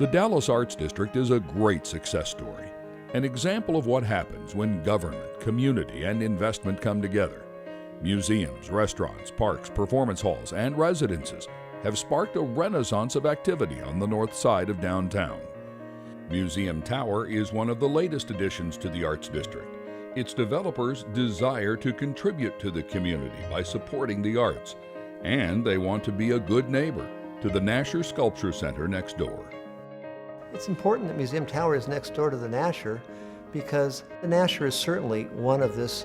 The Dallas Arts District is a great success story, an example of what happens when government, community, and investment come together. Museums, restaurants, parks, performance halls, and residences have sparked a renaissance of activity on the north side of downtown. Museum Tower is one of the latest additions to the Arts District. Its developers desire to contribute to the community by supporting the arts, and they want to be a good neighbor to the Nasher Sculpture Center next door. It's important that Museum Tower is next door to the Nasher because the Nasher is certainly one of this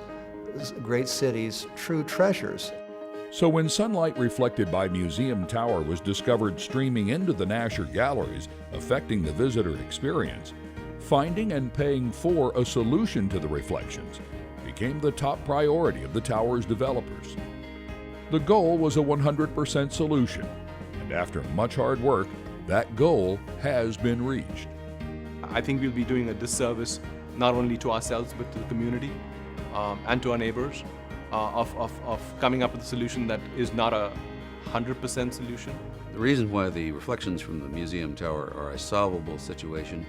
great city's true treasures. So when sunlight reflected by Museum Tower was discovered streaming into the Nasher galleries, affecting the visitor experience, finding and paying for a solution to the reflections became the top priority of the tower's developers. The goal was a 100% solution, and after much hard work, that goal has been reached. I think we'll be doing a disservice not only to ourselves but to the community and to our neighbors of coming up with a solution that is not a 100% solution. The reason why the reflections from the Museum Tower are a solvable situation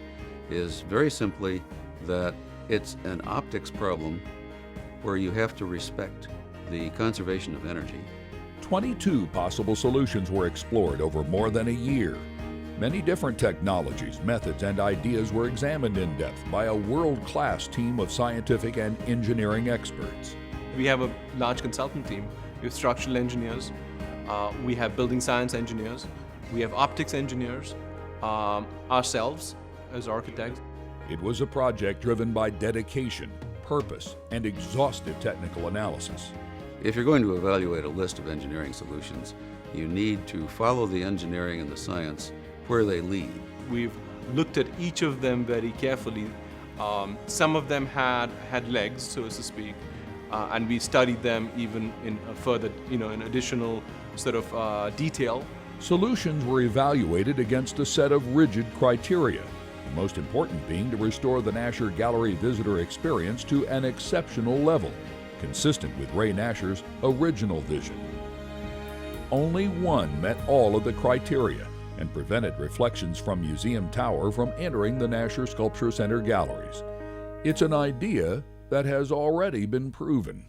is very simply that it's an optics problem where you have to respect the conservation of energy. 22 possible solutions were explored over more than a year. Many different technologies, methods, and ideas were examined in depth by a world-class team of scientific and engineering experts. We have a large consultant team. We have structural engineers, we have building science engineers, we have optics engineers, ourselves as architects. It was a project driven by dedication, purpose, and exhaustive technical analysis. If you're going to evaluate a list of engineering solutions, you need to follow the engineering and the science where they lead. We've looked at each of them very carefully. Some of them had legs, so to speak, and we studied them even in a further, in additional sort of detail. Solutions were evaluated against a set of rigid criteria, the most important being to restore the Nasher Gallery visitor experience to an exceptional level, consistent with Ray Nasher's original vision. Only one met all of the criteria and prevented reflections from Museum Tower from entering the Nasher Sculpture Center galleries. It's an idea that has already been proven.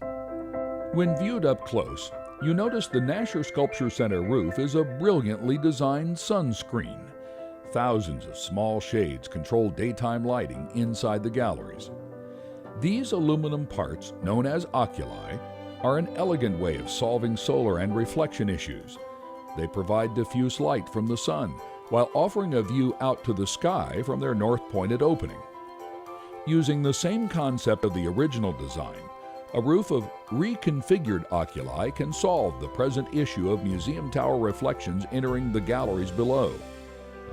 When viewed up close, you notice the Nasher Sculpture Center roof is a brilliantly designed sunscreen. Thousands of small shades control daytime lighting inside the galleries. These aluminum parts, known as oculi, are an elegant way of solving solar and reflection issues. They provide diffuse light from the sun while offering a view out to the sky from their north-pointed opening. Using the same concept of the original design, a roof of reconfigured oculi can solve the present issue of Museum Tower reflections entering the galleries below.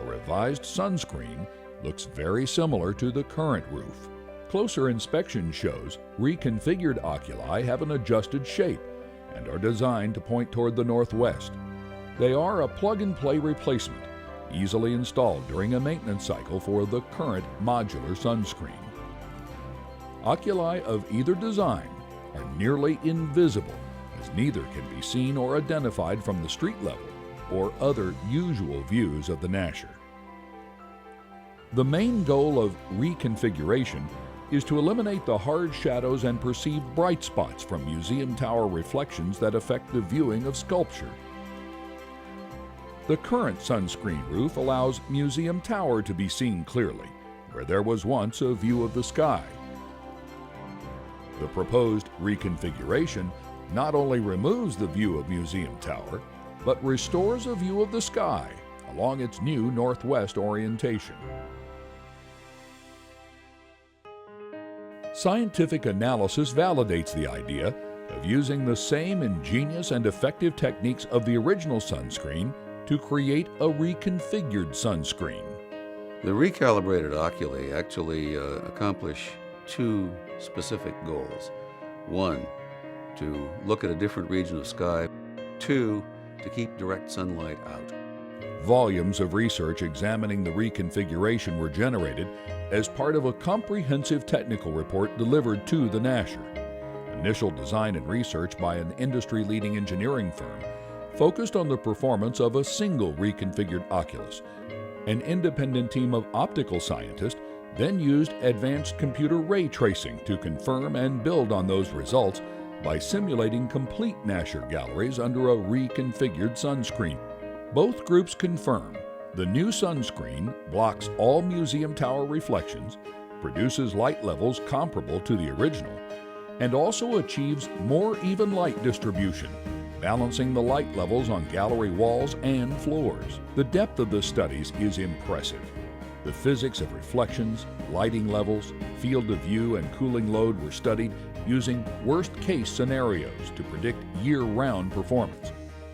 A revised sunscreen looks very similar to the current roof. Closer inspection shows reconfigured oculi have an adjusted shape and are designed to point toward the northwest. They are a plug-and-play replacement, easily installed during a maintenance cycle for the current modular sunscreen. Oculi of either design are nearly invisible, as neither can be seen or identified from the street level or other usual views of the Nasher. The main goal of reconfiguration is to eliminate the hard shadows and perceived bright spots from Museum Tower reflections that affect the viewing of sculpture. The current sunscreen roof allows Museum Tower to be seen clearly, where there was once a view of the sky. The proposed reconfiguration not only removes the view of Museum Tower, but restores a view of the sky along its new northwest orientation. Scientific analysis validates the idea of using the same ingenious and effective techniques of the original sunscreen to create a reconfigured sunscreen. The recalibrated oculi actually accomplish two specific goals. One, to look at a different region of sky. Two, to keep direct sunlight out. Volumes of research examining the reconfiguration were generated as part of a comprehensive technical report delivered to the Nasher. Initial design and research by an industry-leading engineering firm focused on the performance of a single reconfigured oculus, An independent team of optical scientists then used advanced computer ray tracing to confirm and build on those results by simulating complete Nasher galleries under a reconfigured sunscreen. Both groups confirm the new sunscreen blocks all museum tower reflections, produces light levels comparable to the original, and also achieves more even light distribution, balancing the light levels on gallery walls and floors. The depth of the studies is impressive. The physics of reflections, lighting levels, field of view, and cooling load were studied using worst-case scenarios to predict year-round performance.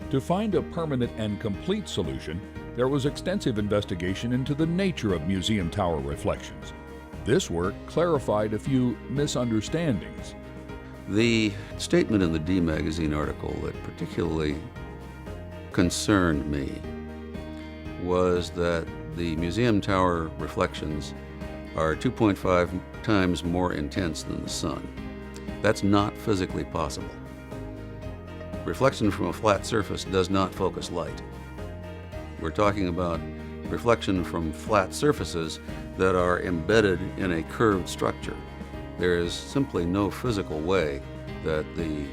To find a permanent and complete solution, there was extensive investigation into the nature of museum tower reflections. This work clarified a few misunderstandings. The statement in the D Magazine article that particularly concerned me was that the museum tower reflections are 2.5 times more intense than the sun. That's not physically possible. Reflection from a flat surface does not focus light. We're talking about reflection from flat surfaces that are embedded in a curved structure. There is simply no physical way that the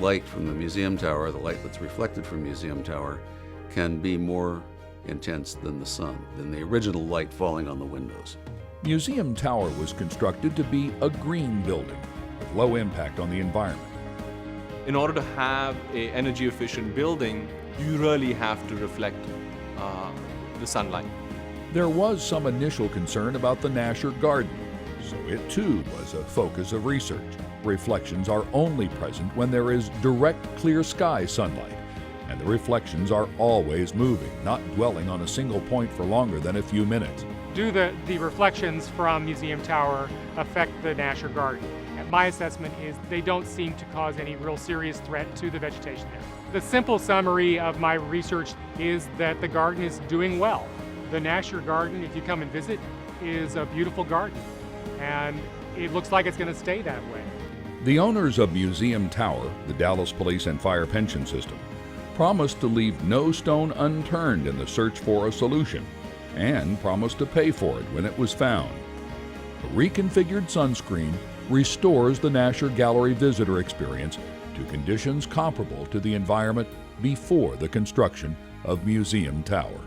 light from the museum tower, the light that's reflected from the museum tower, can be more intense than the sun, than the original light falling on the windows. Museum Tower was constructed to be a green building with low impact on the environment. In order to have an energy efficient building, you really have to reflect the sunlight. There was some initial concern about the Nasher Garden, so it too was a focus of research. Reflections are only present when there is direct clear sky sunlight, and the reflections are always moving, not dwelling on a single point for longer than a few minutes. Do the reflections from Museum Tower affect the Nasher Garden? And my assessment is they don't seem to cause any real serious threat to the vegetation there. The simple summary of my research is that the garden is doing well. The Nasher Garden, if you come and visit, is a beautiful garden, and it looks like it's going to stay that way. The owners of Museum Tower, the Dallas Police and Fire Pension System, promised to leave no stone unturned in the search for a solution, and promised to pay for it when it was found. A reconfigured sunscreen restores the Nasher Gallery visitor experience to conditions comparable to the environment before the construction of Museum Tower.